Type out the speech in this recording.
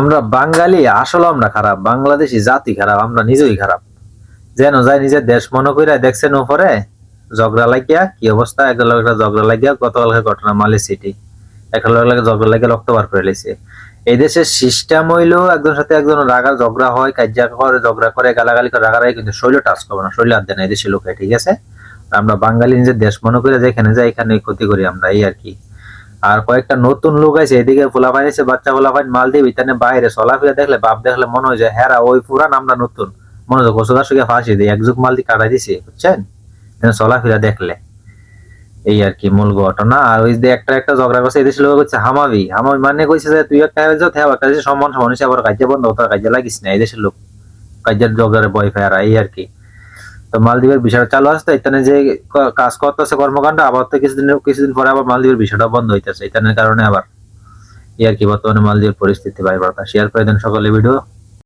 আমরা বাঙালি আসলে আমরা খারাপ, বাংলাদেশি জাতি খারাপ, আমরা নিজেই খারাপ। যেন যায় নিজের দেশ মনে কইরা দেখছেন উপরে ঝগড়া লাগিয়া কি অবস্থা, একটা লোকের ঝগড়া লাগিয়া গতকালকে ঘটনা মালি সিটি, একটা লোকের ঝগড়া লাগিয়া রক্ত বার করে লেছে। এই দেশের সিস্টেম হইলো একজনের সাথে একজন রাগা ঝগড়া হয়, কাজিয়া করে, ঝগড়া করে, গালাগালি করে, রাগারাগি, কিন্তু শৈল টাচ করবো না, শৈল হাত দেয় না এই দেশের লোকে, ঠিক আছে? আমরা বাঙালি নিজের দেশ মনে করে যেখানে যাই এখানে ক্ষতি করি আমরা, এই আর কি। আর কয়েকটা নতুন লোক আছে এদিকে, পোলাপাইন আছে, বাচ্চা পোলাপাইন মালদ্বীপ ইতানে বাইরে চলাফেরা দেখলে বাপ দেখলে মনে হয় যে হ্যাঁ ওই পুরান আমরা নতুন, মনে হয় গোসগার সঙ্গে ফাঁসি দিই, এক যুগ মালদি কাটাই দিছে, বুঝছেন? চলাফেরা দেখলে এই আর কি মূল ঘটনা। আর ওই যে একটা একটা ঝগড়া করছে এদেশের লোক হচ্ছে হামাবি, হামাবি মানে কইছে যে তুই একটা একটা সম্মান সমান হিসেবে আবার কাজে বন্ধ, তোর কাজে লাগিস না, এই দেশের লোক কাজের ঝগড়ার বয় ফেরা, এই আর কি। তো মালদ্বীপের বিষয়টা চালু আসতো, এখানে যে কাজ করতেছে কর্মকাণ্ড, আবার তো কিছুদিন পরে আবার মালদ্বীপের বিষয়টা বন্ধ হইতেছে, এখানের কারণে আবার এই আর কি বর্তমানে মালদ্বীপের পরিস্থিতি। ভাই বার্তা শেয়ার করে দেন সকলে ভিডিও।